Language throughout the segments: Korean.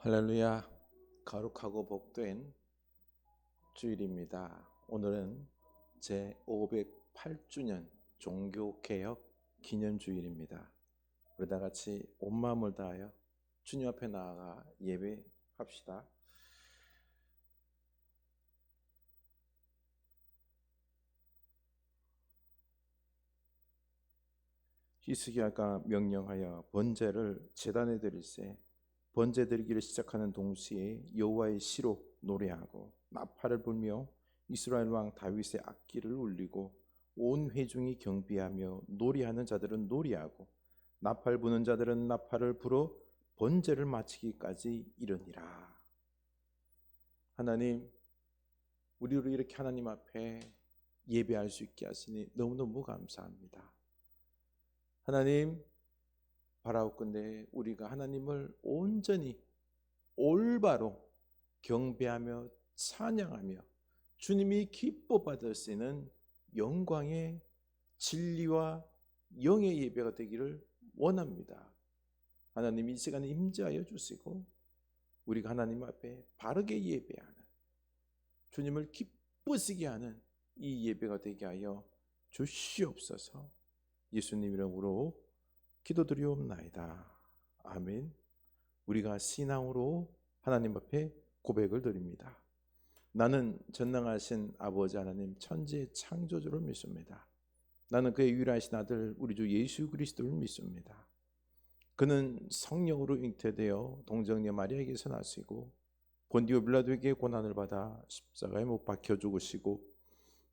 할렐루야. 거룩하고 복된 주일입니다. 오늘은 제508주년 종교개혁 기념주일입니다. 우리 다 같이 온 마음을 다하여 주님 앞에 나아가 예배합시다. 히스기야가 명령하여 번제를 제단에 드릴세 번제 드리기를 시작하는 동시에 여호와의 시로 노래하고 나팔을 불며 이스라엘 왕 다윗의 악기를 울리고 온 회중이 경비하며 노래하는 자들은 노래하고 나팔 부는 자들은 나팔을 불어 번제를 마치기까지 이르니라. 하나님, 우리를 이렇게 하나님 앞에 예배할 수 있게 하시니 너무너무 감사합니다. 하나님, 바라옵건대 우리가 하나님을 온전히 올바로 경배하며 찬양하며 주님이 기뻐 받을 수 있는 영광의 진리와 영의 예배가 되기를 원합니다. 하나님, 이 시간에 임재하여 주시고 우리가 하나님 앞에 바르게 예배하는, 주님을 기쁘시게 하는 이 예배가 되게 하여 주시옵소서. 예수님 이름으로 기도드리옵나이다. 아멘. 우리가 신앙으로 하나님 앞에 고백을 드립니다. 나는 전능하신 아버지 하나님 천지의 창조주를 믿습니다. 나는 그의 유일하신 아들 우리 주 예수 그리스도를 믿습니다. 그는 성령으로 잉태되어 동정녀 마리아에게서 나시고 본디오 빌라도에게 고난을 받아 십자가에 못 박혀 죽으시고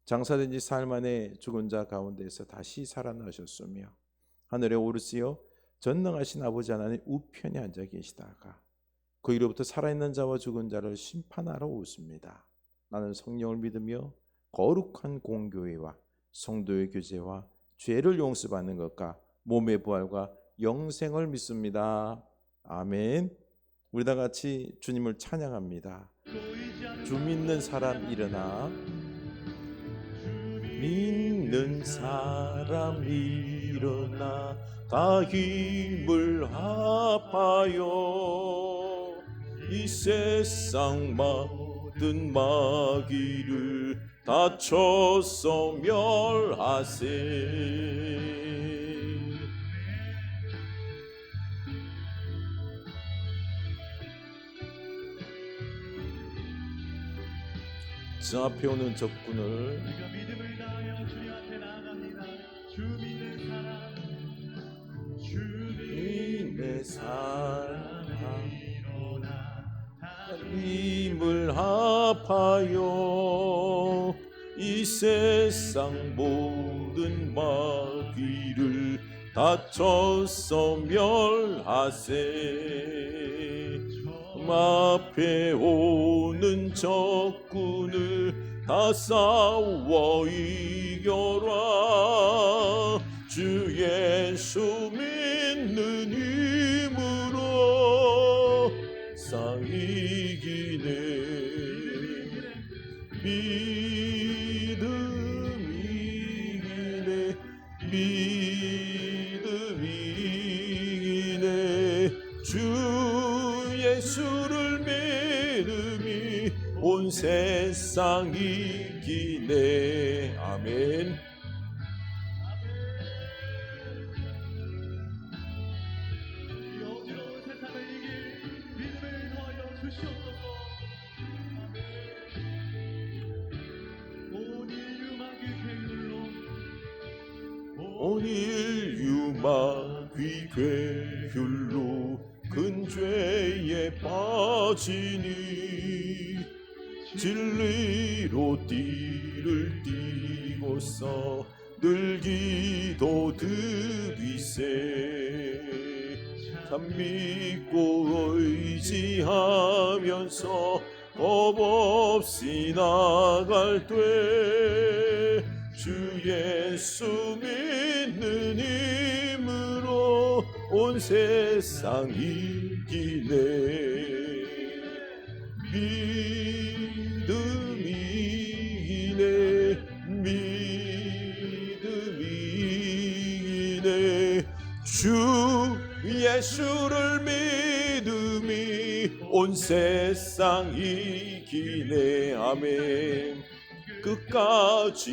장사된 지 사흘 만에 죽은 자 가운데서 다시 살아나셨으며 하늘에 오르시어 전능하신 아버지 하나님 우편에 앉아 계시다가 그 위로부터 살아있는 자와 죽은 자를 심판하러 오십니다. 나는 성령을 믿으며 거룩한 공교회와 성도의 교제와 죄를 용서받는 것과 몸의 부활과 영생을 믿습니다. 아멘. 우리 다 같이 주님을 찬양합니다. 주 믿는 사람 일어나, 믿는 사람 일어나 다 힘을 합하여 이 세상 모든 마귀를 다쳐서 멸하세. 저 앞에 오는 적군을 믿음을 다하여 주님 앞에 나아갑니다. 주 믿는 사람, 주 믿는 사람 일어나 힘을 합하여 이 세상 모든 마귀를 다쳐서 멸하세. 앞에 오는 적군을 다 싸워 이겨라. 주 예수 믿는 힘으로 싸이기네. 믿음이기네. 믿음이기네. 주 예수를 믿음이 온 세상 이기네. 아멘. 어지러운 세상을 이길 믿음을 더하여 주시옵소서. 온 인류 마귀 괴휼로 큰 죄에 빠지니 진리로 띠를 띠고서 늘 기도 드리세. 참 믿고 의지하면서 겁 없이 나갈 때 주 예수 믿는 힘으로 온 세상 이기네. 믿음이기네. 믿음이기네. 주 예수를 믿음이 온 세상 이기네. 아멘. 끝까지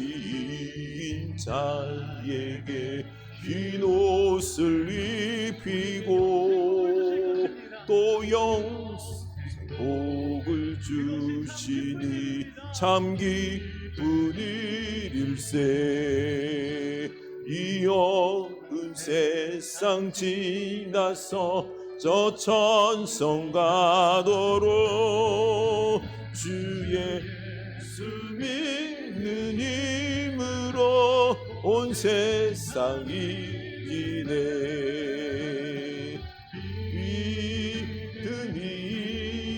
인자에게 흰 옷을 입히고 또 영생 복을 주시니 참 기쁜 일일세. 이 어두운 세상 지나서 저 천성 가도록 주 예수 믿는 힘으로 온 세상 이기네. 믿음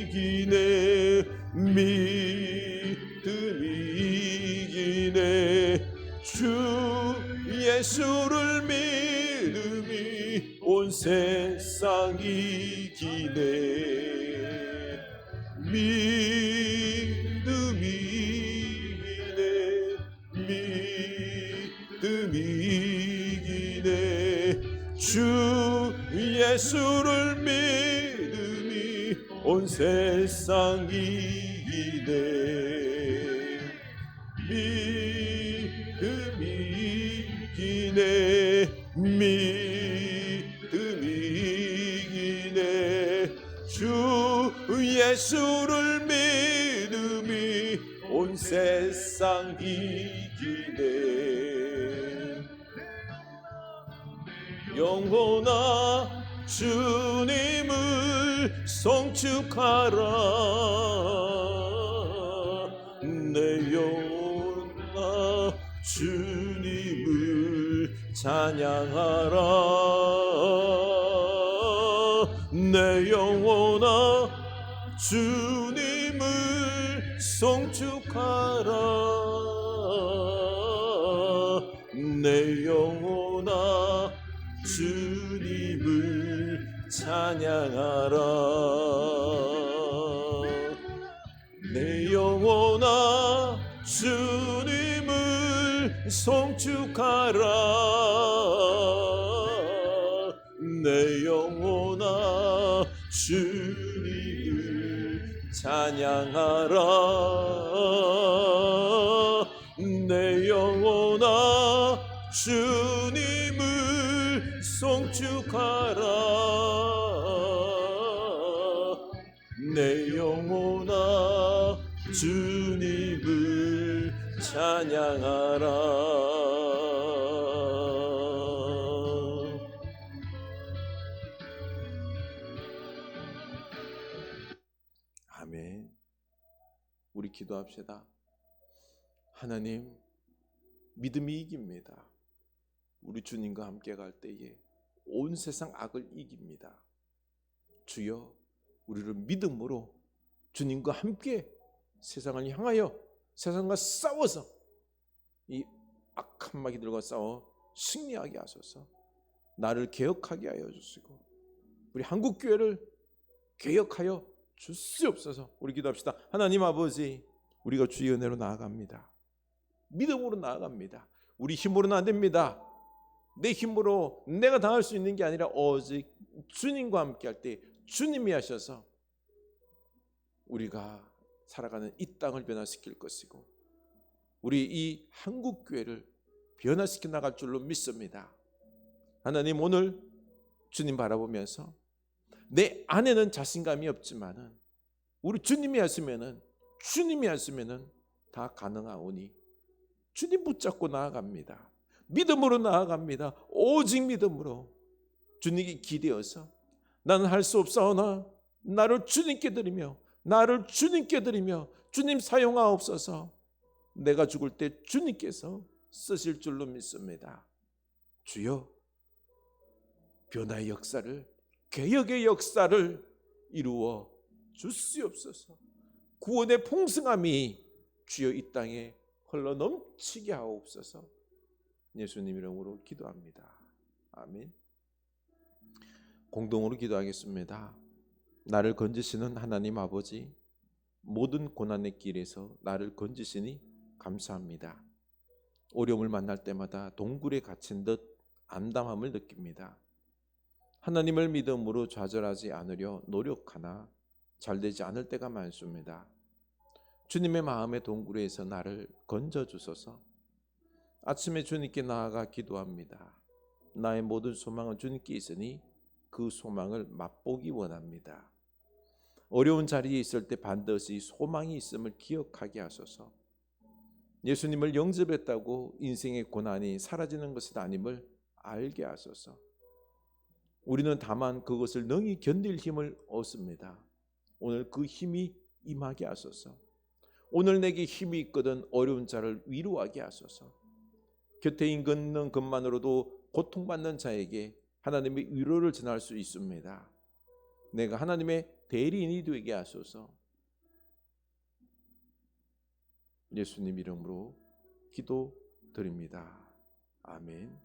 이기네. 믿음 이기네. 주 예수를 믿음이 온 세상 이기네. 믿음 이기네. 믿음 이기네. 주 예수를 믿음이 온 세상 이기네. 믿음 이기네. 믿음 이기네. 주 예수를 믿음이 온 세상 이기네. 영혼아 주님을 송축하라. 내 영혼아 주님을 찬양하라. 내 영혼아 주님을 송축하라. 내 영혼아 주님을 찬양하라. 내 영혼아 주님을 송축하라. 내 영혼아 주님을 찬양하라. 내 영혼아 주님을 송축하라. 내 영혼아 주님을 찬양하라. 아멘. 우리 기도합시다. 하나님, 믿음이 이깁니다. 우리 주님과 함께 갈 때에 온 세상 악을 이깁니다. 주여, 우리를 믿음으로 주님과 함께 세상을 향하여 세상과 싸워서 이 악한 마귀들과 싸워 승리하게 하소서. 나를 개혁하게 하여 주시고 우리 한국교회를 개혁하여 주시옵소서. 우리 기도합시다. 하나님 아버지, 우리가 주의 은혜로 나아갑니다. 믿음으로 나아갑니다. 우리 힘으로는 안 됩니다. 내 힘으로 내가 당할 수 있는 게 아니라 오직 주님과 함께 할 때 주님이 하셔서 우리가 살아가는 이 땅을 변화시킬 것이고 우리 이 한국교회를 변화시켜 나갈 줄로 믿습니다. 하나님, 오늘 주님 바라보면서 내 안에는 자신감이 없지만은 우리 주님이 하시면은 다 가능하오니 주님 붙잡고 나아갑니다. 믿음으로 나아갑니다. 오직 믿음으로 주님께 기대어서 나는 할 수 없사오나 나를 주님께 드리며 주님 사용하옵소서. 내가 죽을 때 주님께서 쓰실 줄로 믿습니다. 주여, 변화의 역사를, 개혁의 역사를 이루어 주시옵소서. 구원의 풍성함이 주여 이 땅에 흘러 넘치게 하옵소서. 예수님 이름으로 기도합니다. 아멘. 공동으로 기도하겠습니다. 나를 건지시는 하나님 아버지, 모든 고난의 길에서 나를 건지시니 감사합니다. 어려움을 만날 때마다 동굴에 갇힌 듯 암담함을 느낍니다. 하나님을 믿음으로 좌절하지 않으려 노력하나 잘 되지 않을 때가 많습니다. 주님의 마음의 동굴에서 나를 건져 주소서. 아침에 주님께 나아가 기도합니다. 나의 모든 소망은 주님께 있으니 그 소망을 맛보기 원합니다. 어려운 자리에 있을 때 반드시 소망이 있음을 기억하게 하소서. 예수님을 영접했다고 인생의 고난이 사라지는 것은 아님을 알게 하소서. 우리는 다만 그것을 능히 견딜 힘을 얻습니다. 오늘 그 힘이 임하게 하소서. 오늘 내게 힘이 있거든 어려운 자를 위로하게 하소서. 곁에 있는 것만으로도 고통받는 자에게 하나님의 위로를 전할 수 있습니다. 내가 하나님의 대리인이 되게 하소서. 예수님 이름으로 기도드립니다. 아멘.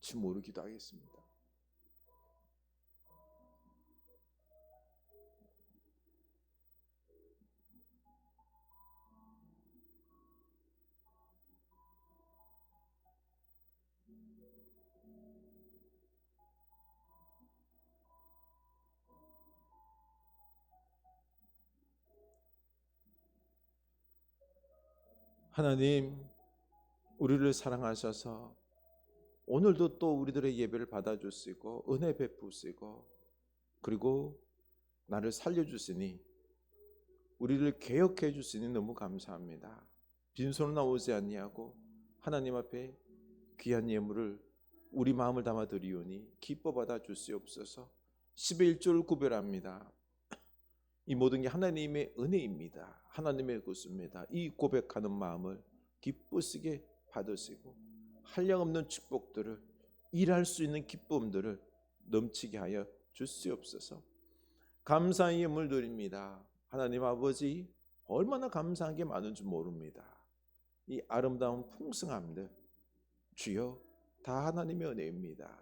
침으로 기도하겠습니다. 하나님, 우리를 사랑하셔서 오늘도 또 우리들의 예배를 받아주시고 은혜 베푸시고 그리고 나를 살려주시니 우리를 개혁해 주시니 너무 감사합니다. 빈손으로 나오지 아니하고 하나님 앞에 귀한 예물을 우리 마음을 담아 드리오니 기뻐 받아 주시옵소서. 10의 1조를 구별합니다. 이 모든 게 하나님의 은혜입니다. 하나님의 것입니다. 이 고백하는 마음을 기쁘시게 받으시고 한량없는 축복들을, 일할 수 있는 기쁨들을 넘치게 하여 주시옵소서. 감사의 예물 드립니다. 하나님 아버지, 얼마나 감사한 게 많은 줄 모릅니다. 이 아름다운 풍성함들 주여 다 하나님의 은혜입니다.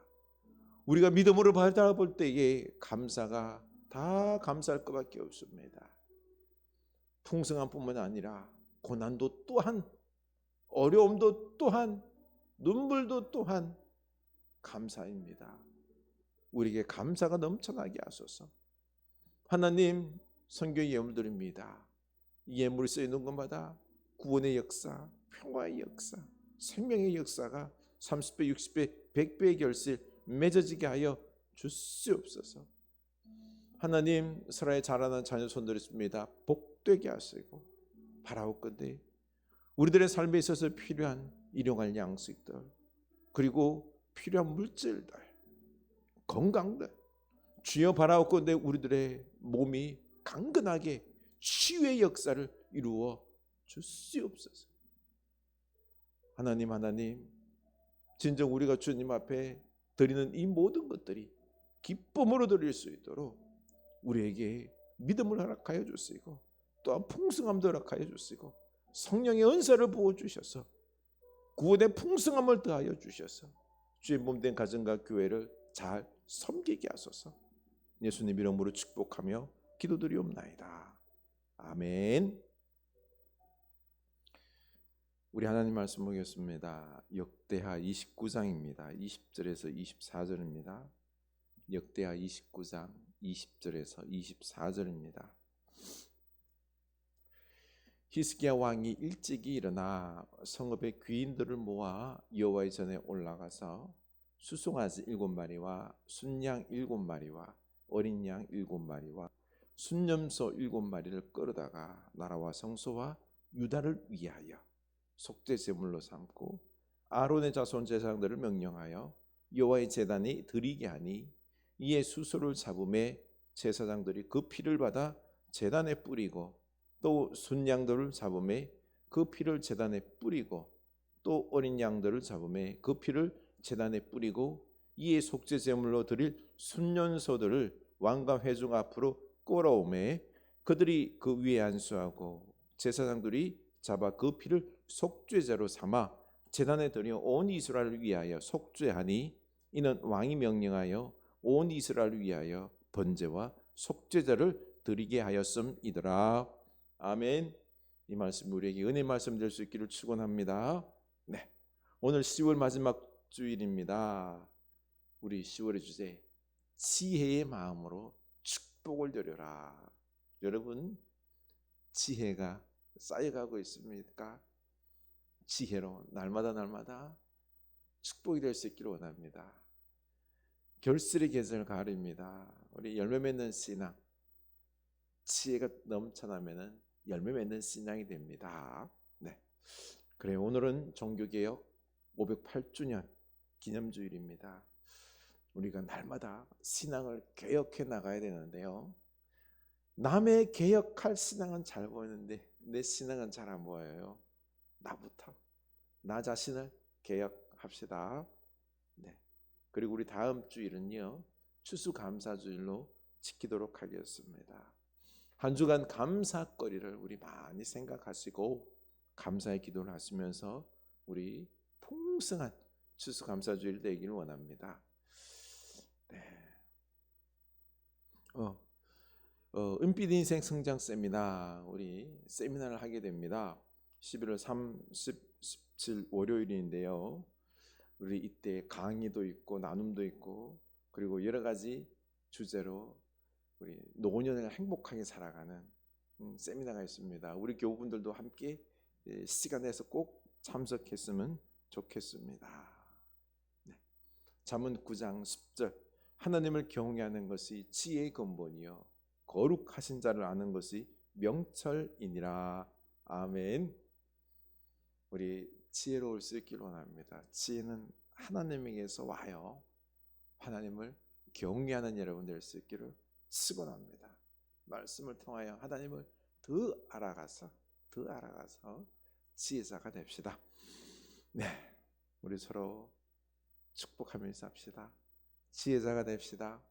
우리가 믿음으로 바라볼 때에 감사가 다 감사할 것밖에 없습니다. 풍성함뿐만 아니라 고난도 또한, 어려움도 또한, 눈물도 또한 감사입니다. 우리에게 감사가 넘쳐나게 하소서. 하나님, 성경의 예물 드립니다. 이 예물이 쓰이는 것마다 구원의 역사, 평화의 역사, 생명의 역사가 30배, 60배, 100배의 결실 맺어지게 하여 주시옵소서. 하나님, 사랑에 자라는 자녀 손들었습니다. 복되게 하시고 바라옵건대 우리들의 삶에 있어서 필요한 일용할 양식들, 그리고 필요한 물질들, 건강들 주여 바라옵건대 우리들의 몸이 강건하게 치유의 역사를 이루어 주시옵소서. 하나님, 진정 우리가 주님 앞에 드리는 이 모든 것들이 기쁨으로 드릴 수 있도록 우리에게 믿음을 허락하여 주시고 또한 풍성함도 허락하여 주시고 성령의 은사를 부어주셔서 구원의 풍성함을 더하여 주셔서 주의 몸된 가정과 교회를 잘 섬기게 하소서. 예수님 이름으로 축복하며 기도드리옵나이다. 아멘. 우리 하나님 말씀 보겠습니다. 역대하 29장입니다. 20절에서 24절입니다. 역대하 29장 20절에서 24절입니다. 히스기야 왕이 일찍이 일어나 성읍의 귀인들을 모아 여호와의 전에 올라가서 수송아지 7마리와 순양 7마리와 어린 양 7마리와 순염소 7마리를 끌어다가 나라와 성소와 유다를 위하여 속죄 제물로 삼고 아론의 자손 제사장들을 명령하여 여호와의 제단에 드리게 하니 이에 수소를 잡음에 제사장들이 그 피를 받아 제단에 뿌리고 또 순양들을 잡음에 그 피를 제단에 뿌리고 또 어린 양들을 잡음에 그 피를 제단에 뿌리고 이에 속죄 제물로 드릴 순년소들을 왕과 회중 앞으로 끌어오매 그들이 그 위에 안수하고 제사장들이 잡아 그 피를 속죄제로 삼아 제단에 드려 온 이스라엘을 위하여 속죄하니 이는 왕이 명령하여 온 이스라엘을 위하여 번제와 속죄제를 드리게 하였음이더라. 아멘. 이 말씀 우리에게 은혜 말씀 될 수 있기를 축원합니다. 네, 오늘 10월 마지막 주일입니다. 우리 10월의 주제 지혜의 마음으로 축복을 누려라. 여러분, 지혜가 쌓여가고 있습니까? 지혜로 날마다 축복이 될 수 있기를 원합니다. 결실의 계절 가을입니다. 우리 열매 맺는 신앙, 지혜가 넘쳐나면은 열매 맺는 신앙이 됩니다. 네. 그래, 오늘은 종교개혁 508주년 기념주일입니다. 우리가 날마다 신앙을 개혁해 나가야 되는데요. 남의 개혁할 신앙은 잘 보이는데 내 신앙은 잘 안 보여요. 나부터, 나 자신을 개혁합시다. 네. 그리고 우리 다음 주일은요, 추수감사주일로 지키도록 하겠습니다. 한 주간 감사거리를 우리 많이 생각하시고 감사의 기도를 하시면서 우리 풍성한 추수감사주일 되기를 원합니다. 네. 은빛 인생 성장 세미나, 우리 세미나를 하게 됩니다. 11월 30, 17 월요일인데요. 우리 이때 강의도 있고 나눔도 있고, 그리고 여러 가지 주제로 우리 노년을 행복하게 살아가는 세미나가 있습니다. 우리 교우분들도 함께 시간 내서 꼭 참석했으면 좋겠습니다. 네. 잠언 9장 10절, 하나님을 경외하는 것이 지혜의 근본이요 거룩하신 자를 아는 것이 명철이니라. 아멘. 우리 지혜로울 수 있기를 원합니다. 지혜는 하나님에게서 와요. 하나님을 경외하는 여러분 될 수 있기를 축원합니다. 말씀을 통하여 하나님을 더 알아가서 지혜자가 됩시다. 네, 우리 서로 축복하면서 합시다. 지혜자가 됩시다.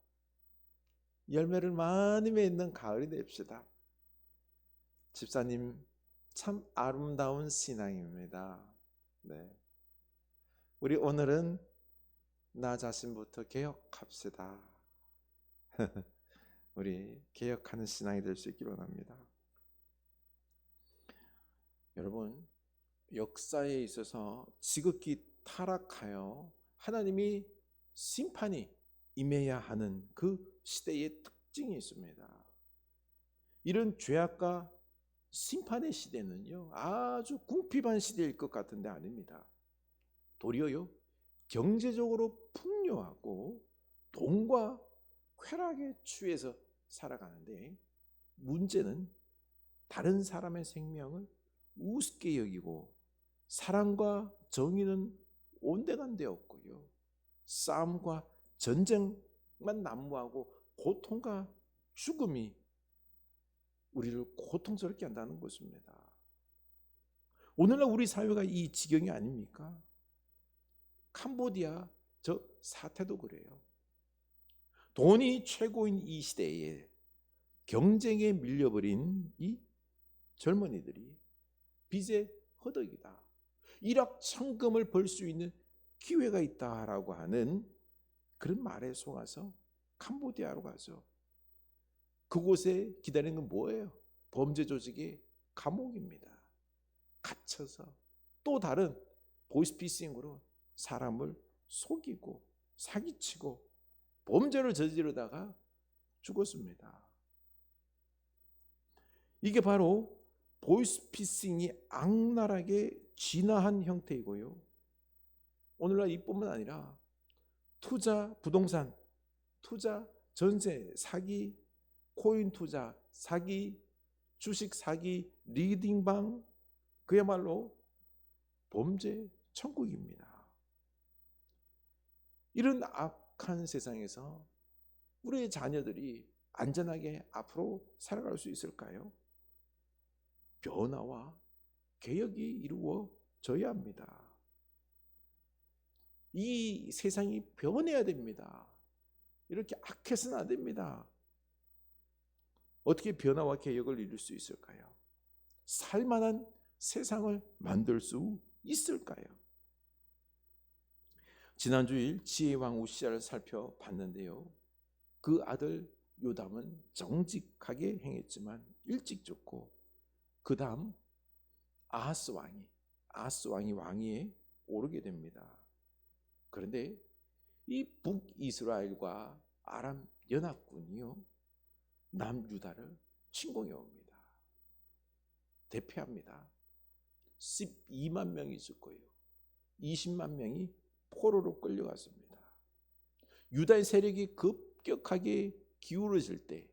열매를 많이 맺는 가을이 됩시다. 집사님, 참 아름다운 신앙입니다. 네, 우리 오늘은 나 자신부터 개혁합시다. 우리 개혁하는 신앙이 될 수 있기를 원합니다. 여러분, 역사에 있어서 지극히 타락하여 하나님이 심판이 임해야 하는 그 시대의 특징이 있습니다. 이런 죄악과 심판의 시대는요, 아주 궁핍한 시대일 것 같은데 아닙니다. 도리어요, 경제적으로 풍요하고 돈과 쾌락에 취해서 살아가는데, 문제는 다른 사람의 생명을 우습게 여기고 사랑과 정의는 온데간데 없고요, 싸움과 전쟁만 난무하고 고통과 죽음이 우리를 고통스럽게 한다는 것입니다. 오늘날 우리 사회가 이 지경이 아닙니까? 캄보디아 저 사태도 그래요. 돈이 최고인 이 시대에 경쟁에 밀려버린 이 젊은이들이 빚의 허덕이다, 일확천금을 벌 수 있는 기회가 있다라고 하는 그런 말에 속아서 캄보디아로 가서 그곳에 기다리는 건 뭐예요? 범죄 조직의 감옥입니다. 갇혀서 또 다른 보이스피싱으로 사람을 속이고 사기치고 범죄를 저지르다가 죽었습니다. 이게 바로 보이스피싱이 악랄하게 진화한 형태이고요, 오늘날 이뿐만 아니라 투자 부동산, 투자 전세 사기, 코인 투자 사기, 주식 사기, 리딩방, 그야말로 범죄 천국입니다. 이런 악한 세상에서 우리의 자녀들이 안전하게 앞으로 살아갈 수 있을까요? 변화와 개혁이 이루어져야 합니다. 이 세상이 변해야 됩니다. 이렇게 악해서는 안 됩니다. 어떻게 변화와 개혁을 이룰 수 있을까요? 살만한 세상을 만들 수 있을까요? 지난 주일 지혜왕 우시야를 살펴봤는데요, 그 아들 요담은 정직하게 행했지만 일찍 죽고, 그 다음 아하스 왕이 왕위에 오르게 됩니다. 그런데 이 북이스라엘과 아람 연합군이요 남유다를 침공해 옵니다. 대패합니다. 12만 명이 있을 거예요. 20만 명이 포로로 끌려갔습니다. 유다의 세력이 급격하게 기울어질 때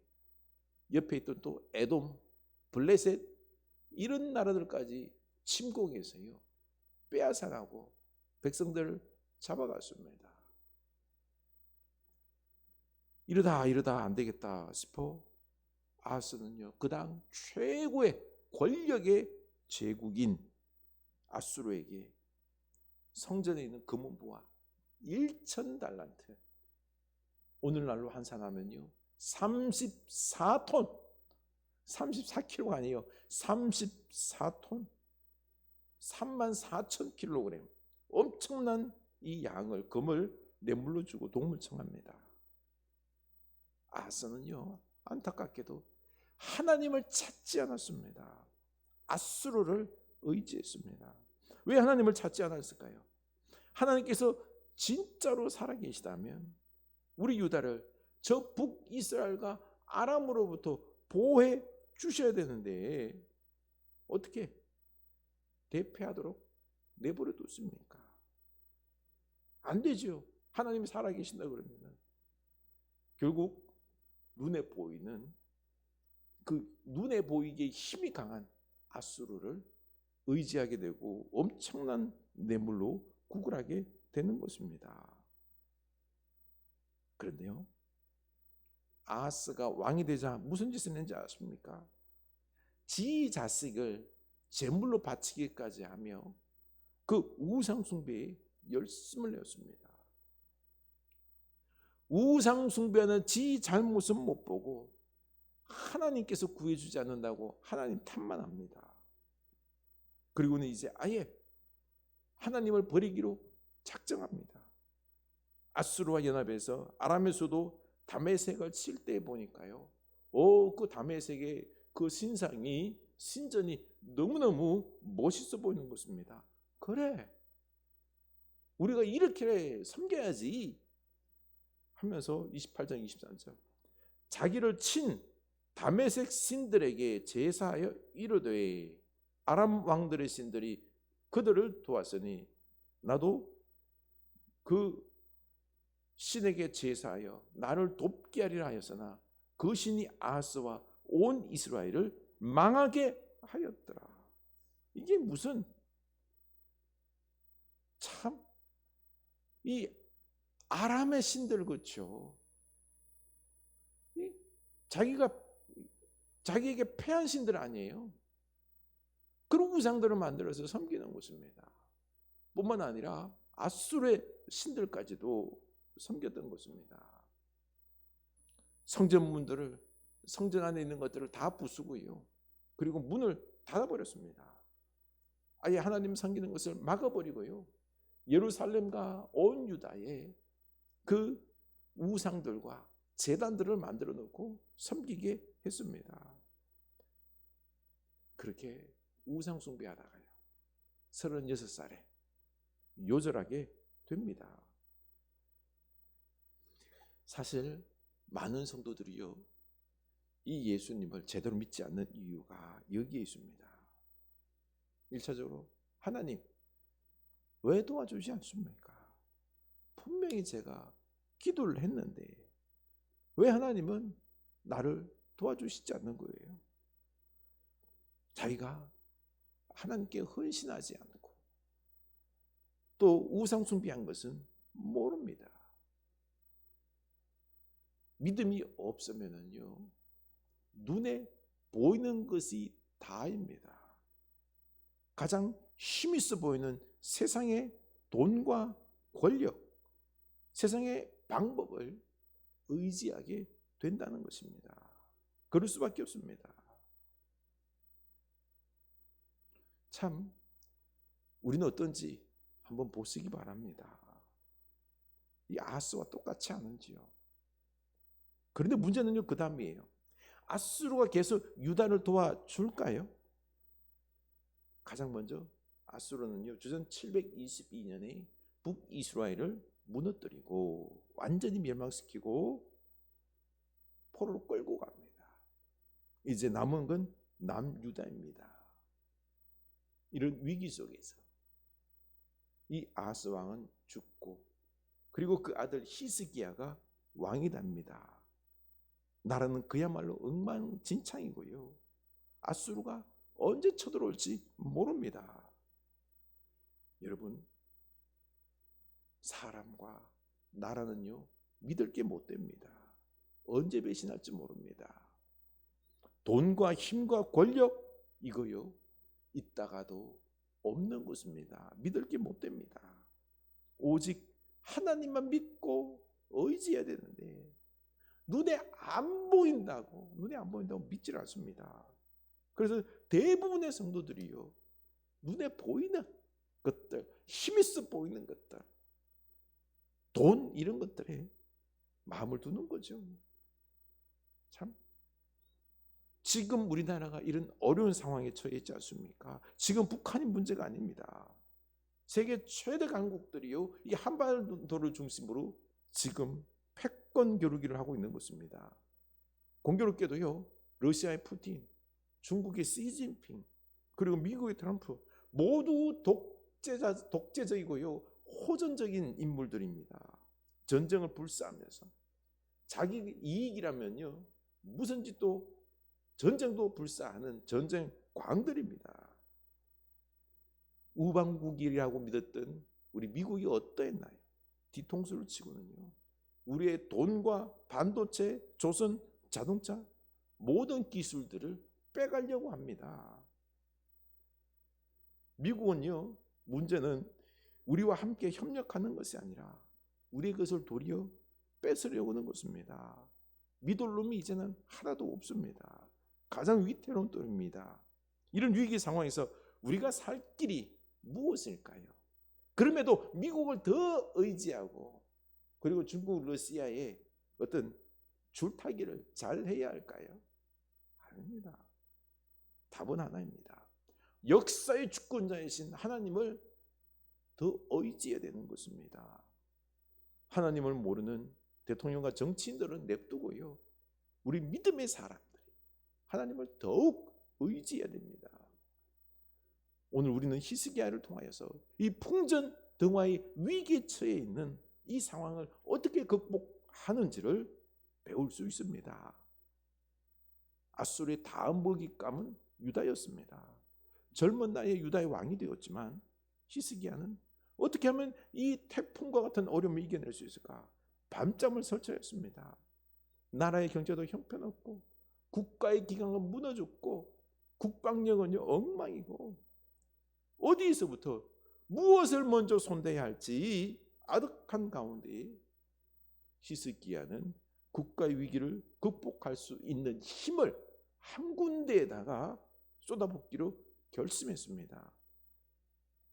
옆에 있던 또 에돔, 블레셋 이런 나라들까지 침공해서요 빼앗아가고 백성들을 잡아갔습니다. 이러다 안 되겠다 싶어 아하스는요 그 당 최고의 권력의 제국인 아수르에게 성전에 있는 금은보화 1,000달란트, 오늘날로 환산하면요 34톤, 34kg가 아니에요 34톤, 34,000kg 엄청난 이 양을 금을 뇌물로 주고 동물 청합니다. 아하스는요 안타깝게도 하나님을 찾지 않았습니다. 아수르를 의지했습니다. 왜 하나님을 찾지 않았을까요? 하나님께서 진짜로 살아계시다면 우리 유다를 저 북이스라엘과 아람으로부터 보호해 주셔야 되는데 어떻게 대패하도록 내버려 뒀습니까? 안 되죠. 하나님이 살아계신다 그러면 결국 눈에 보이는 그 눈에 보이게 힘이 강한 아수르를 의지하게 되고 엄청난 뇌물로 구걸하게 되는 것입니다. 그런데요 아하스가 왕이 되자 무슨 짓을 했는지 아십니까? 지 자식을 제물로 바치기까지 하며 그 우상 숭배에 열심을 내었습니다. 우상 숭배하는 지 잘못은 못 보고 하나님께서 구해주지 않는다고 하나님 탓만 합니다. 그리고는 이제 아예 하나님을 버리기로 작정합니다. 아수르와 연합해서 아람에서도 다메섹을 칠 때 보니까요 그 다메섹의 그 신전이 너무너무 멋있어 보이는 것입니다. 그래 우리가 이렇게 섬겨야지 하면서 28장 23절 자기를 친 다메섹 신들에게 제사하여 이르되 아람 왕들의 신들이 그들을 도왔으니 나도 그 신에게 제사하여 나를 돕게 하리라 하였으나 그 신이 아하스와 온 이스라엘을 망하게 하였더라. 이게 무슨 참 이 아람의 신들 그렇죠. 자기에게 패한 신들 아니에요. 그런 우상들을 만들어서 섬기는 것입니다. 뿐만 아니라 아수르의 신들까지도 섬겼던 것입니다. 성전 안에 있는 것들을 다 부수고요. 그리고 문을 닫아버렸습니다. 아예 하나님 섬기는 것을 막아버리고요. 예루살렘과 온 유다에 그 우상들과 제단들을 만들어 놓고 섬기게 했습니다. 그렇게 우상 숭배하다가요 36살에 요절하게 됩니다. 사실 많은 성도들이요 이 예수님을 제대로 믿지 않는 이유가 여기에 있습니다. 1차적으로 하나님 왜 도와주지 않습니까? 분명히 제가 기도를 했는데 왜 하나님은 나를 도와주시지 않는 거예요? 자기가 하나님께 헌신하지 않고 또 우상 숭배한 것은 모릅니다. 믿음이 없으면은요 눈에 보이는 것이 다입니다. 가장 힘있어 보이는 세상의 돈과 권력, 세상의 방법을 의지하게 된다는 것입니다. 그럴 수밖에 없습니다. 참 우리는 어떤지 한번 보시기 바랍니다. 이 아하스와 똑같지 않은지요. 그런데 문제는요 그 다음이에요. 아수르가 계속 유다를 도와줄까요? 가장 먼저 아수르는요 주전 722년에 북이스라엘을 무너뜨리고 완전히 멸망시키고 포로로 끌고 갑니다. 이제 남은 건 남유다입니다. 이런 위기 속에서 이 아하스 왕은 죽고, 그리고 그 아들 히스기야가 왕이 됩니다. 나라는 그야말로 엉망진창이고요. 아수르가 언제 쳐들어올지 모릅니다. 여러분, 사람과 나라는요, 믿을 게 못 됩니다. 언제 배신할지 모릅니다. 돈과 힘과 권력, 이거요, 있다가도 없는 것입니다. 믿을 게 못 됩니다. 오직 하나님만 믿고 의지해야 되는데 눈에 안 보인다고 믿질 않습니다. 그래서 대부분의 성도들이요, 눈에 보이는 것들, 힘있어 보이는 것들, 돈, 이런 것들에 마음을 두는 거죠. 참, 지금 우리나라가 이런 어려운 상황에 처해 있지 않습니까? 지금 북한이 문제가 아닙니다. 세계 최대 강국들이요, 이 한반도를 중심으로 지금 패권 겨루기를 하고 있는 것입니다. 공교롭게도요, 러시아의 푸틴, 중국의 시진핑, 그리고 미국의 트럼프, 모두 독재적이고요, 호전적인 인물들입니다. 전쟁을 불사하면서 자기 이익이라면요, 무슨 짓도, 전쟁도 불사하는 전쟁 광들입니다. 우방국이라고 믿었던 우리 미국이 어떠했나요? 뒤통수를 치고는요, 우리의 돈과 반도체, 조선 자동차, 모든 기술들을 빼가려고 합니다. 미국은요, 문제는 우리와 함께 협력하는 것이 아니라 우리의 것을 도리어 뺏으려고 하는 것입니다. 믿을 놈이 이제는 하나도 없습니다. 가장 위태로운 때입니다. 이런 위기 상황에서 우리가 살 길이 무엇일까요? 그럼에도 미국을 더 의지하고, 그리고 중국, 러시아의 어떤 줄타기를 잘 해야 할까요? 아닙니다. 답은 하나입니다. 역사의 주권자이신 하나님을 더 의지해야 되는 것입니다. 하나님을 모르는 대통령과 정치인들은 냅두고요, 우리 믿음의 사람들이 하나님을 더욱 의지해야 됩니다. 오늘 우리는 히스기야를 통하여서 이 풍전등화의 위기에 처해 있는 이 상황을 어떻게 극복하는지를 배울 수 있습니다. 아수르의 다음 먹잇감은 유다였습니다. 젊은 나이에 유다의 왕이 되었지만 히스기야는 어떻게 하면 이 태풍과 같은 어려움을 이겨낼 수 있을까? 밤잠을 설쳐했습니다. 나라의 경제도 형편없고, 국가의 기강은 무너졌고, 국방력은 엉망이고, 어디에서부터 무엇을 먼저 손대야 할지 아득한 가운데 히스기야는 국가의 위기를 극복할 수 있는 힘을 한 군데에다가 쏟아붓기로 결심했습니다.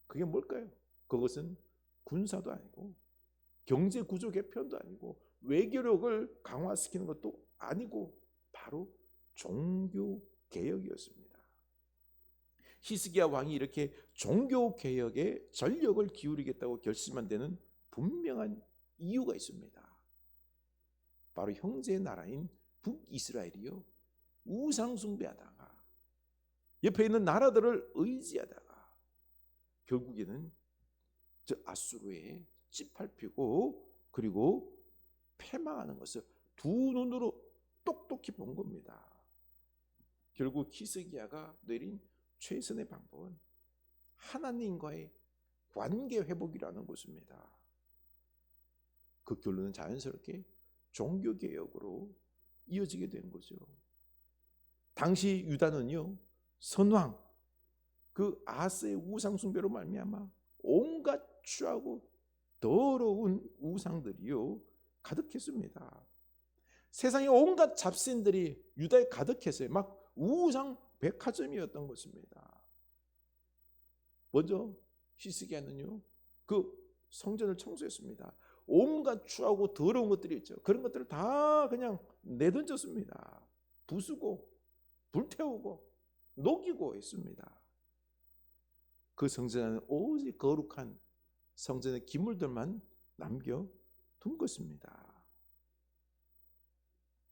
그게 뭘까요? 그것은 군사도 아니고, 경제 구조 개편도 아니고, 외교력을 강화시키는 것도 아니고, 바로 종교 개혁이었습니다. 히스기야 왕이 이렇게 종교 개혁에 전력을 기울이겠다고 결심한 데는 분명한 이유가 있습니다. 바로 형제의 나라인 북이스라엘이요, 우상 숭배하다가 옆에 있는 나라들을 의지하다가 결국에는 저 아수르에 짓밟히고 그리고 패망하는 것을 두 눈으로 똑똑히 본 겁니다. 결국 히스기야가 내린 최선의 방법은 하나님과의 관계 회복이라는 것입니다. 그 결론은 자연스럽게 종교개혁으로 이어지게 된 거죠. 당시 유다는요, 선왕 그 아하스의 우상숭배로 말미암아 온갖 추하고 더러운 우상들이요 가득했습니다. 세상의 온갖 잡신들이 유다에 가득했어요. 막 우상 백화점이었던 것입니다. 먼저 히스기야는요, 그 성전을 청소했습니다. 온갖 추하고 더러운 것들이 있죠. 그런 것들을 다 그냥 내던졌습니다. 부수고 불태우고 녹이고 했습니다. 그 성전에는 오직 거룩한 성전의 기물들만 남겨둔 것입니다.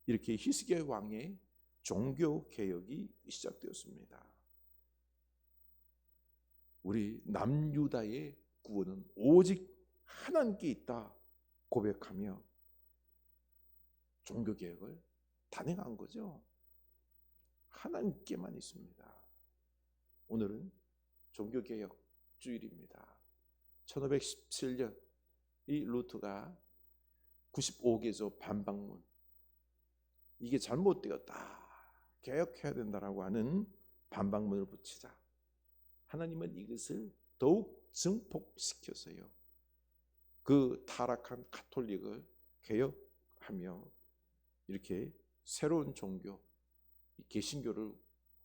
이렇게 히스기야 왕의 종교 개혁이 시작되었습니다. 우리 남유다의 구원은 오직 하나님께 있다 고백하며 종교 개혁을 단행한 거죠. 하나님께만 있습니다. 오늘은 종교 개혁 주일입니다. 1517년 이 루트가 95개조 반박문, 이게 잘못되었다, 개혁해야 된다라고 하는 반박문을 붙이자 하나님은 이것을 더욱 증폭시켜서요, 그 타락한 가톨릭을 개혁하며 이렇게 새로운 종교 개신교를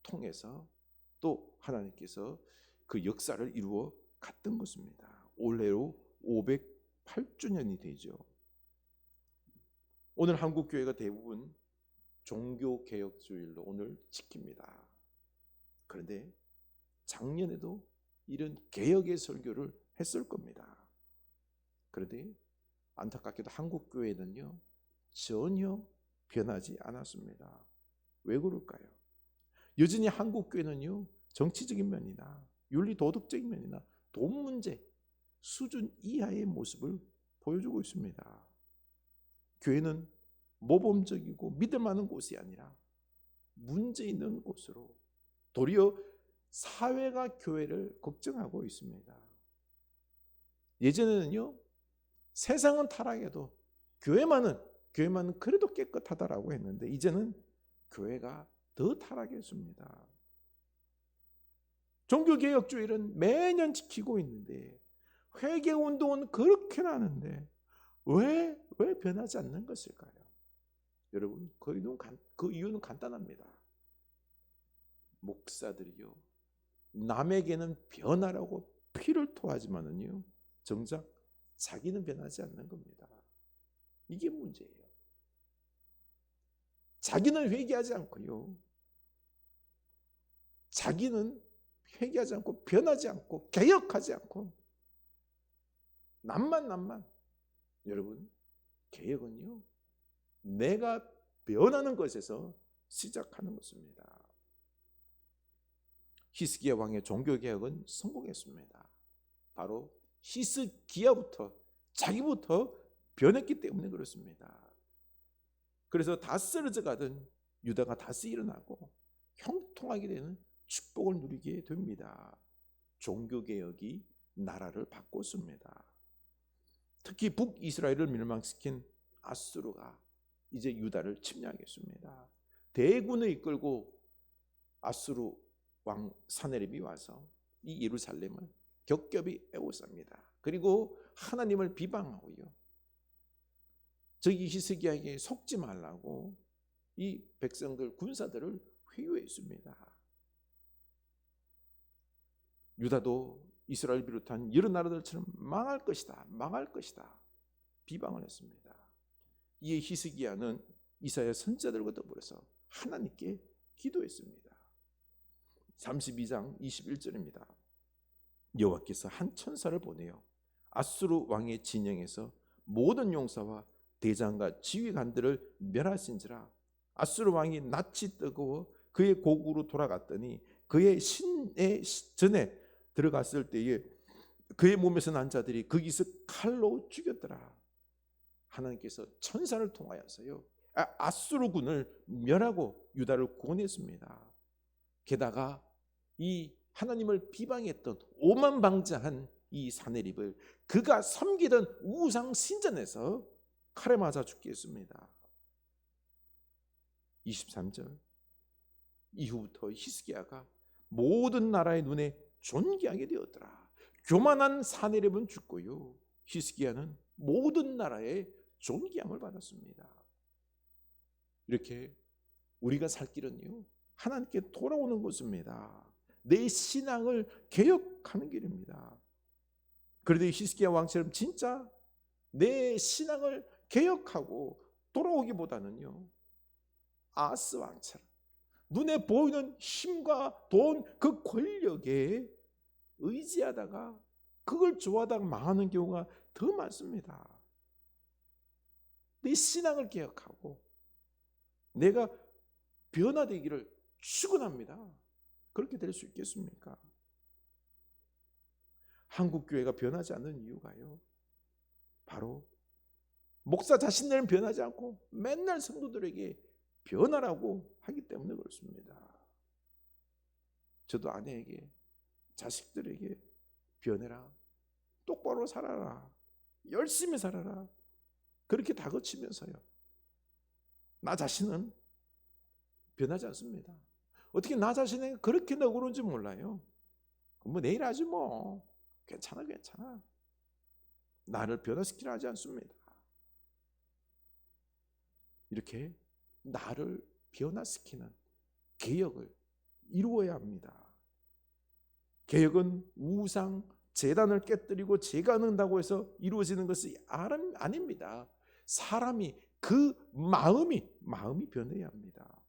통해서 또 하나님께서 그 역사를 이루어 갔던 것입니다. 올해로 508주년이 되죠. 오늘 한국교회가 대부분 종교개혁주일로 오늘 지킵니다. 그런데 작년에도 이런 개혁의 설교를 했을 겁니다. 그런데 안타깝게도 한국교회는요 전혀 변하지 않았습니다. 왜 그럴까요? 여전히 한국교회는요 정치적인 면이나 윤리 도덕적인 면이나 돈 문제 수준 이하의 모습을 보여주고 있습니다. 교회는 모범적이고 믿을 만한 곳이 아니라 문제 있는 곳으로 도리어 사회가 교회를 걱정하고 있습니다. 예전에는요 세상은 타락해도 교회만은 그래도 깨끗하다라고 했는데 이제는 교회가 더 타락했습니다. 종교개혁주일은 매년 지키고 있는데 회개운동은 그렇게나 하는데 왜 변하지 않는 것일까요? 여러분 그 이유는 간단합니다. 목사들이요 남에게는 변하라고 피를 토하지만은요 정작 자기는 변하지 않는 겁니다. 이게 문제예요. 자기는 회개하지 않고요, 자기는 회개하지 않고 변하지 않고 개혁하지 않고 남만. 여러분 개혁은요 내가 변하는 것에서 시작하는 것입니다. 히스기야 왕의 종교개혁은 성공했습니다. 바로 히스기야부터 자기부터 변했기 때문에 그렇습니다. 그래서 다 쓰러져 가던 유다가 다시 일어나고 형통하게 되는 축복을 누리게 됩니다. 종교개혁이 나라를 바꿨습니다. 특히 북이스라엘을 멸망시킨 아수르가 이제 유다를 침략했습니다. 대군을 이끌고 아수르 왕 사네립이 와서 이 예루살렘을 겹겹이 에워쌉니다. 그리고 하나님을 비방하고요, 저기 히스기야에게 속지 말라고 이 백성들 군사들을 회유했습니다. 유다도 이스라엘 비롯한 여러 나라들처럼 망할 것이다 비방을 했습니다. 이에 히스기야는 이사야 선지자들과 더불어서 하나님께 기도했습니다. 32장 21절입니다. 여호와께서 한 천사를 보내어 아수르 왕의 진영에서 모든 용사와 대장과 지휘관들을 멸하신지라. 아수르 왕이 낯이 뜨거워 그의 고국으로 돌아갔더니 그의 신의 전에 들어갔을 때에 그의 몸에서 난 자들이 거기서 칼로 죽였더라. 하나님께서 천사를 통하여서요 아수르군을 멸하고 유다를 구원했습니다. 게다가 이 하나님을 비방했던 오만방자한 이 사네립을 그가 섬기던 우상 신전에서 칼에 맞아 죽게 했습니다. 23절 이후부터 히스기야가 모든 나라의 눈에 존귀하게 되었더라. 교만한 사네립은 죽고요, 히스기야는 모든 나라의 존귀함을 받았습니다. 이렇게 우리가 살 길은요 하나님께 돌아오는 것입니다. 내 신앙을 개혁하는 길입니다. 그런데 히스기야 왕처럼 진짜 내 신앙을 개혁하고 돌아오기보다는요 아스 왕처럼 눈에 보이는 힘과 돈, 그 권력에 의지하다가 그걸 좋아하다가 망하는 경우가 더 많습니다. 내 신앙을 개혁하고 내가 변화되기를 축원합니다. 그렇게 될 수 있겠습니까? 한국 교회가 변하지 않는 이유가요, 바로 목사 자신들은 변하지 않고 맨날 성도들에게 변하라고 하기 때문에 그렇습니다. 저도 아내에게, 자식들에게 변해라, 똑바로 살아라, 열심히 살아라, 그렇게 다그치면서요, 나 자신은 변하지 않습니다. 어떻게 나 자신에게 그렇게 너그러운지 몰라요. 뭐 내일 하지 뭐, 괜찮아 괜찮아, 나를 변화시키려 하지 않습니다. 이렇게 나를 변화시키는 개혁을 이루어야 합니다. 개혁은 우상 제단을 깨뜨리고 재건한다고 해서 이루어지는 것이 아닙니다. 사람이 그 마음이 변해야 합니다.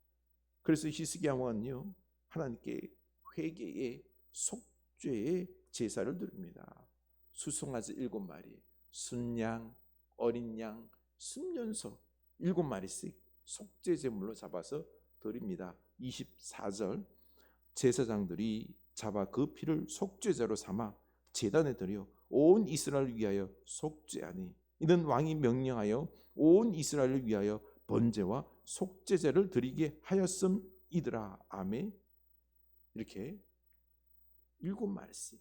그래서 히스기야 왕은요, 하나님께 회개의 속죄의 제사를 드립니다. 수송아지 7마리, 순양, 어린 양, 순년소 7마리씩 속죄 제물로 잡아서 드립니다. 24절, 제사장들이 잡아 그 피를 속죄제로 삼아 제단에 드려 온 이스라엘을 위하여 속죄하니, 이는 왕이 명령하여 온 이스라엘을 위하여 번제와 속죄제를 드리게 하였음이더라. 아멘. 이렇게 7마리씩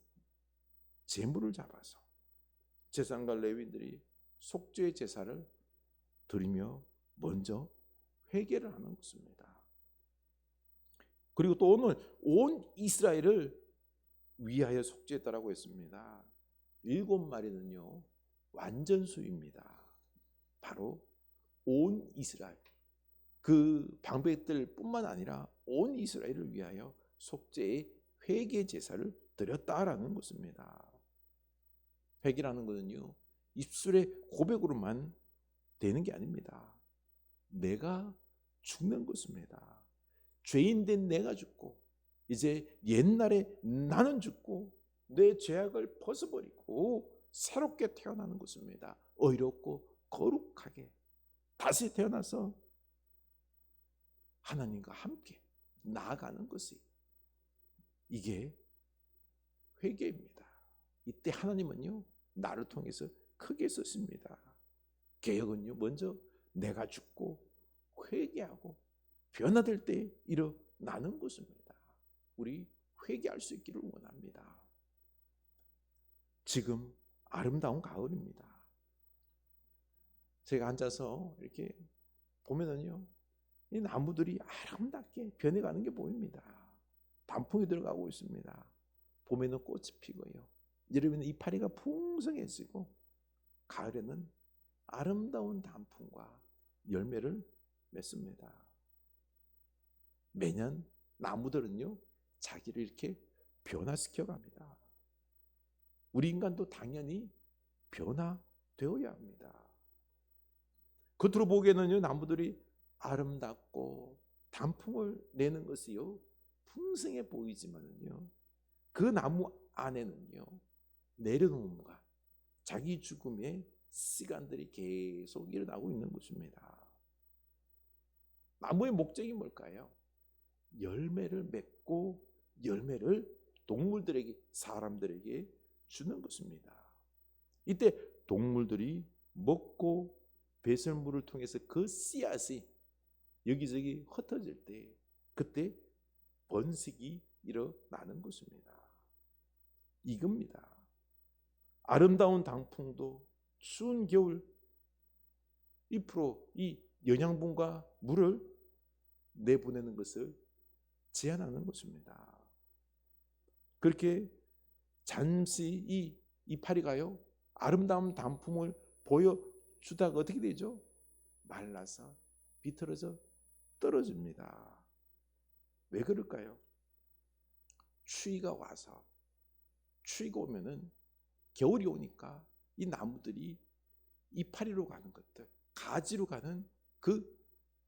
제물을 잡아서 제사장과 레위인들이 속죄 제사를 드리며 먼저 회개를 하는 것입니다. 그리고 또 오늘 온 이스라엘을 위하여 속죄했다라고 했습니다. 7마리는요 완전수입니다. 바로 온 이스라엘, 그 방백들 뿐만 아니라 온 이스라엘을 위하여 속죄의 회개 제사를 드렸다라는 것입니다. 회개라는 것은요 입술의 고백으로만 되는 게 아닙니다. 내가 죽는 것입니다. 죄인된 내가 죽고, 이제 옛날에 나는 죽고 내 죄악을 벗어버리고 새롭게 태어나는 것입니다. 의롭고 거룩하게 다시 태어나서 하나님과 함께 나아가는 것이, 이게 회개입니다. 이때 하나님은요 나를 통해서 크게 쓰십니다. 개혁은요 먼저 내가 죽고 회개하고 변화될 때 일어나는 것입니다. 우리 회개할 수 있기를 원합니다. 지금 아름다운 가을입니다. 제가 앉아서 이렇게 보면은요 이 나무들이 아름답게 변해가는 게 보입니다. 단풍이 들어가고 있습니다. 봄에는 꽃이 피고요, 여름에는 이파리가 풍성해지고, 가을에는 아름다운 단풍과 열매를 맺습니다. 매년 나무들은요 자기를 이렇게 변화시켜 갑니다. 우리 인간도 당연히 변화되어야 합니다. 겉으로 보기에는요 나무들이 아름답고 단풍을 내는 것이요 풍성해 보이지만은요, 그 나무 안에는요 내려놓음과 자기 죽음의 시간들이 계속 일어나고 있는 것입니다. 나무의 목적이 뭘까요? 열매를 맺고 열매를 동물들에게, 사람들에게 주는 것입니다. 이때 동물들이 먹고 배설물을 통해서 그 씨앗이 여기저기 흩어질 때, 그때 번식이 일어나는 것입니다. 이겁니다. 아름다운 단풍도 추운 겨울 잎으로 이 영양분과 물을 내보내는 것을 제한하는 것입니다. 그렇게 잠시 이 이파리가요 아름다운 단풍을 보여주다가 어떻게 되죠? 말라서 비틀어져 떨어집니다. 왜 그럴까요? 추위가 와서, 추위가 오면은 겨울이 오니까 이 나무들이 이파리로 가는 것들, 가지로 가는 그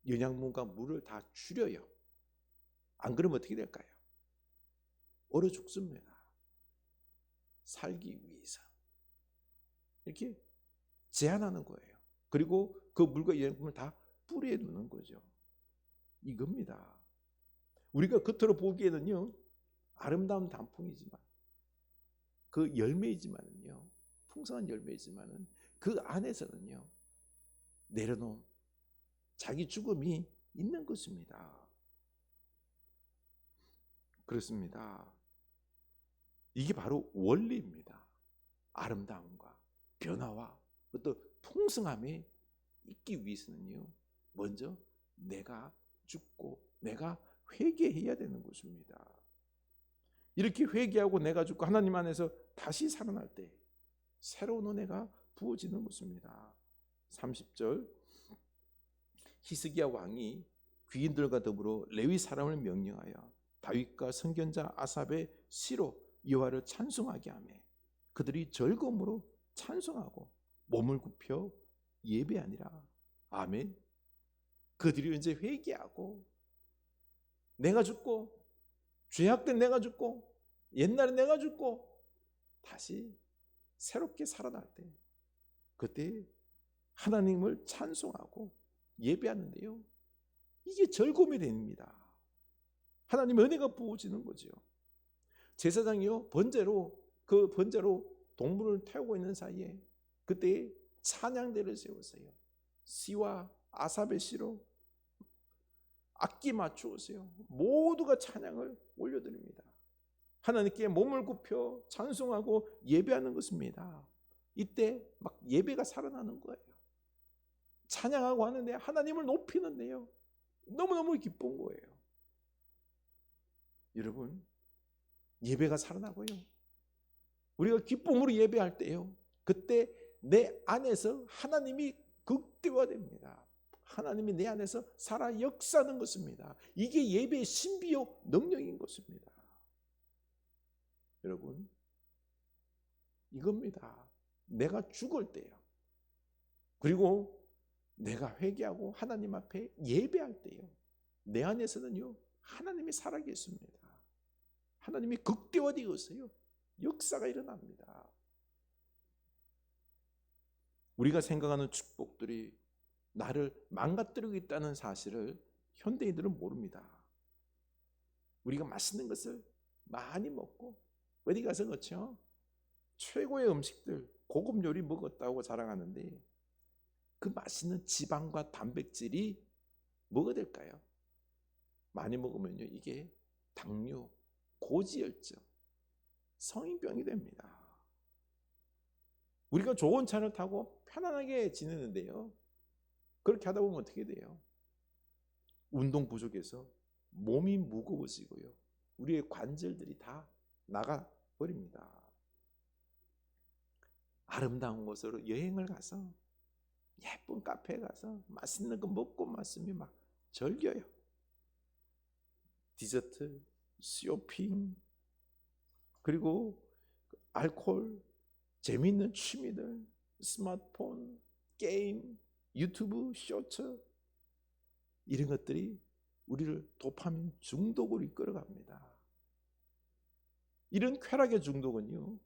영양분과 물을 다 줄여요. 안 그러면 어떻게 될까요? 얼어 죽습니다. 살기 위해서 이렇게 제한하는 거예요. 그리고 그 물과 영양분을 다 뿌리에 두는 거죠. 이겁니다. 우리가 겉으로 보기에는요 아름다운 단풍이지만 그 열매이지만은요 풍성한 열매이지만은 그 안에서는요 내려놓은 자기 죽음이 있는 것입니다. 그렇습니다. 이게 바로 원리입니다. 아름다움과 변화와 어떤 풍성함이 있기 위해서는요 먼저 내가 죽고 내가 회개해야 되는 것입니다. 이렇게 회개하고 내가 죽고 하나님 안에서 다시 살아날 때 새로운 은혜가 부어지는 것입니다. 30절 히스기야 왕이 귀인들과 더불어 레위 사람을 명령하여 다윗과 선견자 아삽의 시로 여호와를 찬송하게 하며 그들이 즐거움으로 찬송하고 몸을 굽혀 예배하니라. 아멘. 그들이 이제 회개하고 내가 죽고 죄악된 내가 죽고 옛날에 내가 죽고 다시 새롭게 살아날 때 그때 하나님을 찬송하고 예배하는데요 이게 즐거움이 됩니다. 하나님의 은혜가 부어지는 거죠. 제사장이요 그 번제로 동물을 태우고 있는 사이에 그때 찬양대를 세웠어요. 시와 아삽의 시로 악기 맞추었어요. 모두가 찬양을 올려드립니다. 하나님께 몸을 굽혀 찬송하고 예배하는 것입니다. 이때 막 예배가 살아나는 거예요. 찬양하고 하는데 하나님을 높이는데요 너무너무 기쁜 거예요. 여러분 예배가 살아나고요 우리가 기쁨으로 예배할 때요 그때 내 안에서 하나님이 극대화됩니다. 하나님이 내 안에서 살아 역사하는 것입니다. 이게 예배의 신비요 능력인 것입니다. 여러분 이겁니다. 내가 죽을 때요 그리고 내가 회개하고 하나님 앞에 예배할 때요 내 안에서는요 하나님이 살아계십니다. 하나님이 극대화되었어요. 역사가 일어납니다. 우리가 생각하는 축복들이 나를 망가뜨리고 있다는 사실을 현대인들은 모릅니다. 우리가 맛있는 것을 많이 먹고 어디 가서 그렇죠? 최고의 음식들 고급 요리 먹었다고 자랑하는데 그 맛있는 지방과 단백질이 뭐가 될까요? 많이 먹으면요 이게 당뇨, 고지혈증, 성인병이 됩니다. 우리가 좋은 차를 타고 편안하게 지내는데요 그렇게 하다 보면 어떻게 돼요? 운동 부족해서 몸이 무거워지고요 우리의 관절들이 다 나가버립니다. 아름다운 곳으로 여행을 가서 예쁜 카페에 가서 맛있는 거 먹고 맛있으면 막 즐겨요. 디저트, 쇼핑, 그리고 알코올, 재미있는 취미들, 스마트폰, 게임, 유튜브, 쇼츠 이런 것들이 우리를 도파민 중독으로 이끌어갑니다. 이런 쾌락의 중독은요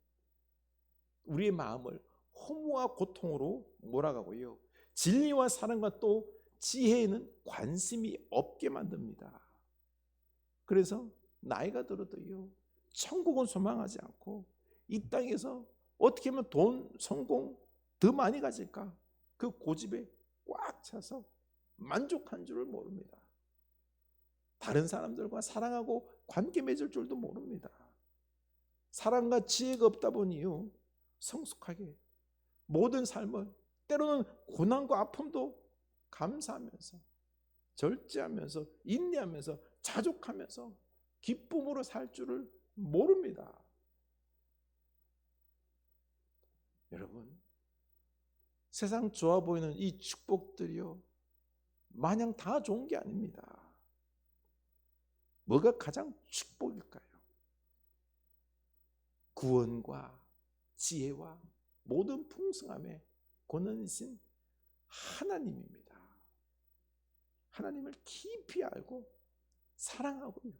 우리의 마음을 허무와 고통으로 몰아가고요 진리와 사랑과 또 지혜에는 관심이 없게 만듭니다. 그래서 나이가 들어도요 천국은 소망하지 않고 이 땅에서 어떻게 하면 돈, 성공 더 많이 가질까 그 고집에 꽉 차서 만족한 줄을 모릅니다. 다른 사람들과 사랑하고 관계 맺을 줄도 모릅니다. 사랑과 지혜가 없다 보니요 성숙하게 모든 삶을 때로는 고난과 아픔도 감사하면서 절제하면서 인내하면서 자족하면서 기쁨으로 살 줄을 모릅니다. 여러분 세상 좋아 보이는 이 축복들이요 마냥 다 좋은 게 아닙니다. 뭐가 가장 축복일까요? 구원과 지혜와 모든 풍성함의 권한이신 하나님입니다. 하나님을 깊이 알고 사랑하고요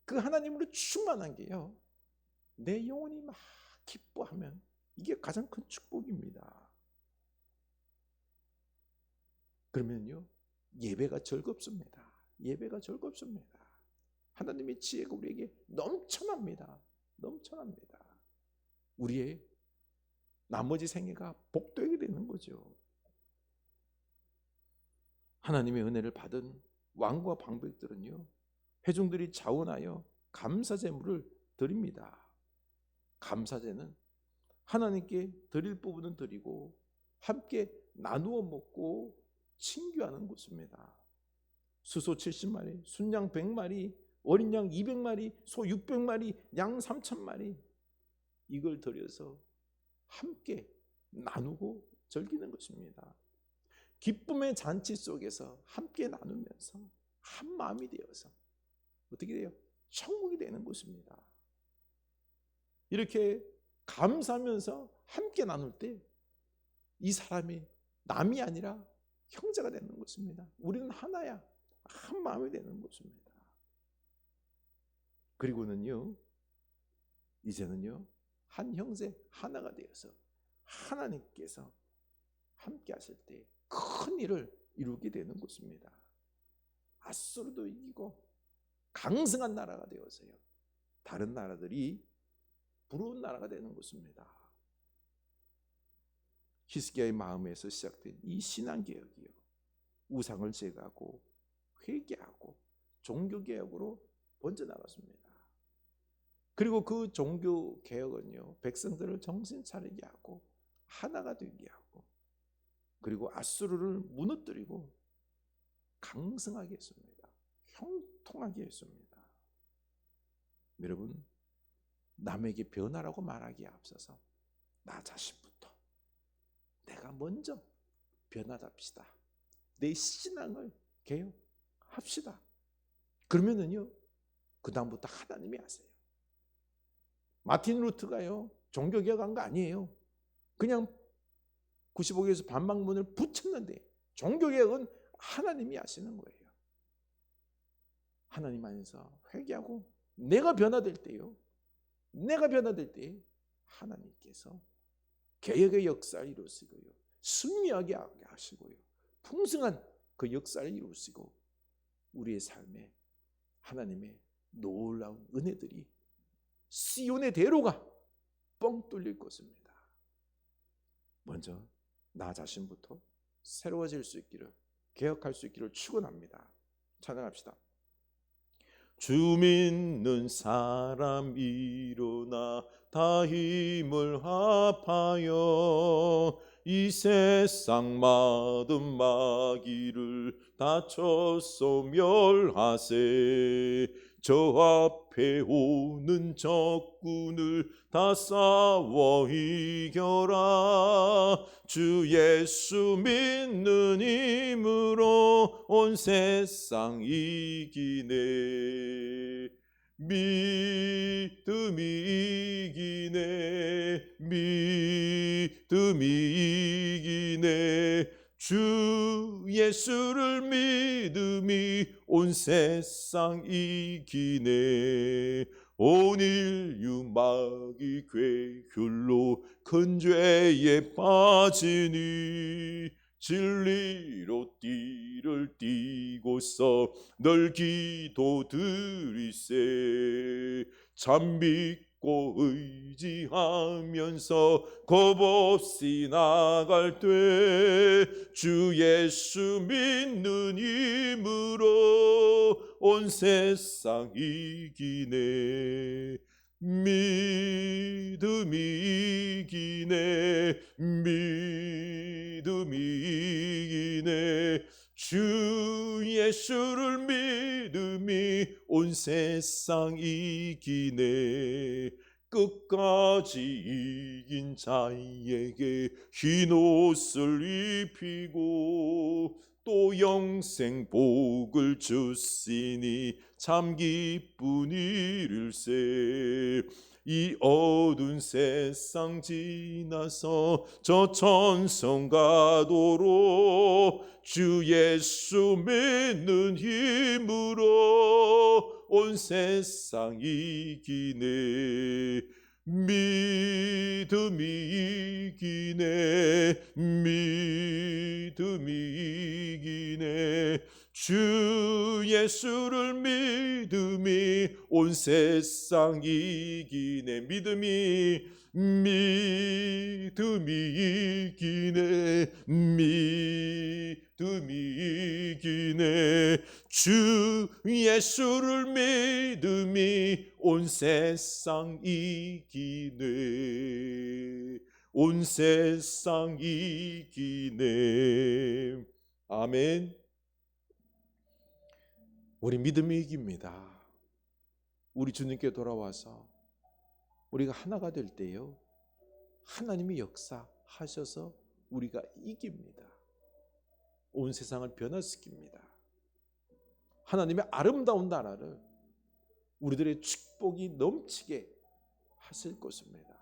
그 하나님으로 충만한 게요 내 영혼이 막 기뻐하면 이게 가장 큰 축복입니다. 그러면요 예배가 즐겁습니다. 예배가 즐겁습니다. 하나님의 지혜가 우리에게 넘쳐납니다. 넘쳐납니다. 우리의 나머지 생애가 복되게 되는 거죠. 하나님의 은혜를 받은 왕과 방백들은요, 회중들이 자원하여 감사 제물을 드립니다. 감사제는 하나님께 드릴 부분은 드리고 함께 나누어 먹고 친교하는 것입니다. 수소 70마리, 순양 100마리, 어린 양 200마리, 소 600마리, 양 3000마리, 이걸 드려서 함께 나누고 즐기는 것입니다. 기쁨의 잔치 속에서 함께 나누면서 한 마음이 되어서 어떻게 돼요? 천국이 되는 것입니다. 이렇게 감사하면서 함께 나눌 때 이 사람이 남이 아니라 형제가 되는 것입니다. 우리는 하나야. 한 마음이 되는 것입니다. 그리고는요, 이제는요, 한 형제 하나가 되어서 하나님께서 함께 하실 때 큰 일을 이루게 되는 것입니다. 아수르도 이기고 강성한 나라가 되어서요, 다른 나라들이 부러운 나라가 되는 것입니다. 히스기야의 마음에서 시작된 이 신앙개혁이요, 우상을 제거하고 회개하고 종교개혁으로 번져나갔습니다. 그리고 그 종교개혁은요, 백성들을 정신 차리게 하고 하나가 되게 하고, 그리고 아수르를 무너뜨리고 강성하게 했습니다. 형통하게 했습니다. 여러분, 남에게 변화라고 말하기에 앞서서 나 자신부터 내가 먼저 변화합시다. 내 신앙을 개혁합시다. 그러면은요, 그 다음부터 하나님이 하세요. 마틴 루트가요, 종교개혁한 거 아니에요. 그냥 95교에서 반박문을 붙였는데 종교개혁은 하나님이 하시는 거예요. 하나님 안에서 회개하고 내가 변화될 때요, 내가 변화될 때 하나님께서 개혁의 역사를 이루시고요, 승리하게 하시고요, 풍성한 그 역사를 이루시고 우리의 삶에 하나님의 놀라운 은혜들이 시온의 대로가 뻥 뚫릴 것입니다. 먼저 나 자신부터 새로워질 수 있기를, 개혁할 수 있기를 축원합니다. 찬양합시다. 주 믿는 사람 일어나 다 힘을 합하여 이 세상 모든 마귀를 다 쳐서 멸하세. 저 앞에 오는 적군을 다 싸워 이겨라. 주 예수 믿는 힘으로 온 세상 이기네. 믿음이 이기네. 믿음이 이기네. 주 예수를 믿음이 온 세상 이기네. 온 인류 마귀 괴휼로 큰 죄에 빠지니 진리로 띠를 띠고서 널 기도드리세. 참 믿고 의지하면서 겁없이 나갈 때 주 예수 믿는 힘으로 온 세상 이기네. 믿음이 이기네. 믿음이 이기네. 주 예수를 믿음이 온 세상 이기네. 끝까지 이긴 자에게 흰 옷을 입히고 또 영생 복을 주시니 참 기쁜 일일세. 이 어두운 세상 지나서 저 천성 가도록 주 예수 믿는 힘으로 온 세상 이기네. 믿음이 이기네. 믿음이 이기네. 주 예수를 믿음이 온 세상 이기네. 믿음이 이기네. 믿음이 이기네. 주 예수를 믿음이 온 세상 이기네. 온 세상 이기네. 아멘. 우리 믿음이 이깁니다. 우리 주님께 돌아와서 우리가 하나가 될 때요, 하나님이 역사하셔서 우리가 이깁니다. 온 세상을 변화시킵니다. 하나님의 아름다운 나라를 우리들의 축복이 넘치게 하실 것입니다.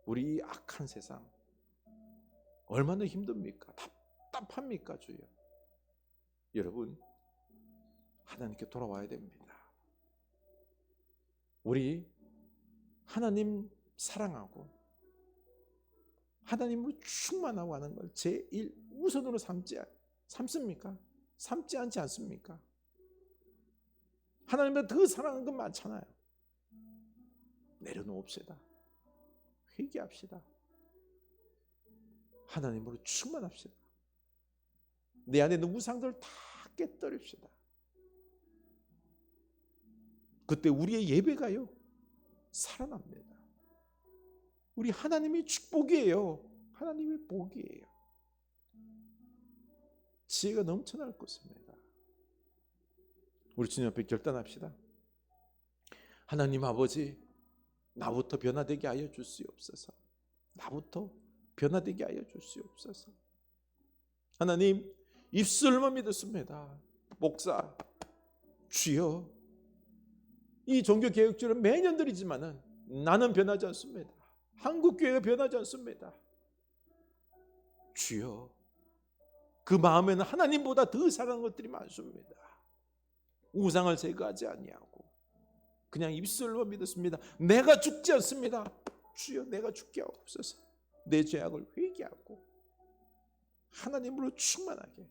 우리 이 악한 세상 얼마나 힘듭니까? 답답합니까, 주여? 여러분, 하나님께 돌아와야 됩니다. 우리 하나님 사랑하고 하나님으로 충만하고 하는 걸 제일 우선으로 삼습니까? 삼지 않지 않습니까? 하나님보다 더 사랑하는 건 많잖아요. 내려놓읍시다. 회개합시다. 하나님으로 충만합시다. 내 안에 있는 우상들을 다 깨뜨립시다. 그때 우리의 예배가요, 살아납니다. 우리 하나님이 축복이에요. 하나님이 복이에요. 지혜가 넘쳐날 것입니다. 우리 주님 앞에 결단합시다. 하나님 아버지, 나부터 변화되게 하여 주시옵소서. 나부터 변화되게 하여 주시옵소서. 하나님, 입술만 믿었습니다. 목사, 주여, 이 종교개혁주를 매년 드리지만은 나는 변하지 않습니다. 한국교회가 변하지 않습니다. 주여, 그 마음에는 하나님보다 더 사랑하는 것들이 많습니다. 우상을 제거하지 아니하고 그냥 입술로 믿었습니다. 내가 죽지 않습니다. 주여, 내가 죽게 하옵소서. 내 죄악을 회개하고 하나님으로 충만하게,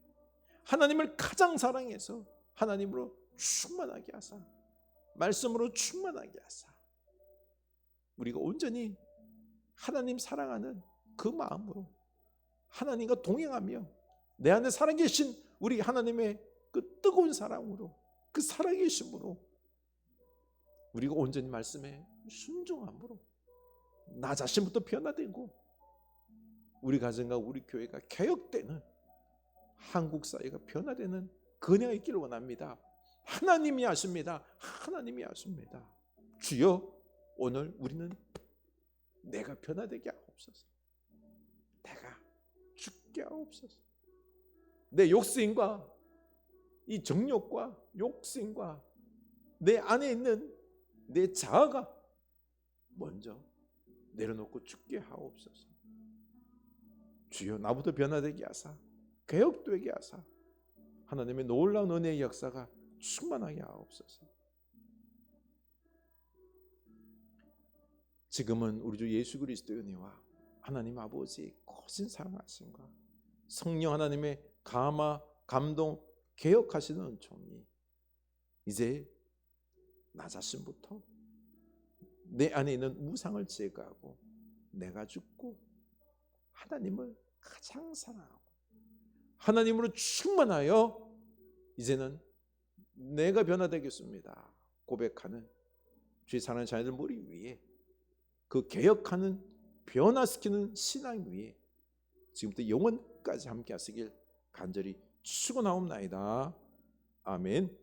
하나님을 가장 사랑해서 하나님으로 충만하게 하사, 말씀으로 충만하게 하사, 우리가 온전히 하나님 사랑하는 그 마음으로 하나님과 동행하며 내 안에 살아계신 우리 하나님의 그 뜨거운 사랑으로, 그 살아계심으로 우리가 온전히 말씀에 순종함으로 나 자신부터 변화되고 우리 가정과 우리 교회가 개혁되는, 한국 사회가 변화되는 그녀가 있기를 원합니다. 하나님이 하십니다. 하나님이 하십니다. 주여, 오늘 우리는 내가 변화되게 하옵소서. 내가 죽게 하옵소서. 내 욕심과 이 정욕과 욕심과 내 안에 있는 내 자아가 먼저 내려놓고 죽게 하옵소서. 주여, 나부터 변화되게 하사, 개혁되게 하사, 하나님의 놀라운 은혜의 역사가 충만하게 하옵소서. 지금은 우리 주 예수 그리스도의 은혜와 하나님 아버지의 거신 사랑하심과 성령 하나님의 감화, 감동, 개혁하시는 은총이 이제 나 자신부터 내 안에 있는 우상을 제거하고 내가 죽고 하나님을 가장 사랑하고 하나님으로 충만하여 이제는 내가 변화되겠습니다 고백하는 주의 사랑하는 자녀들 머리 위에, 그 개혁하는, 변화시키는 신앙 위에 지금부터 영원까지 함께 하시길 간절히 축원하옵나이다. 아멘.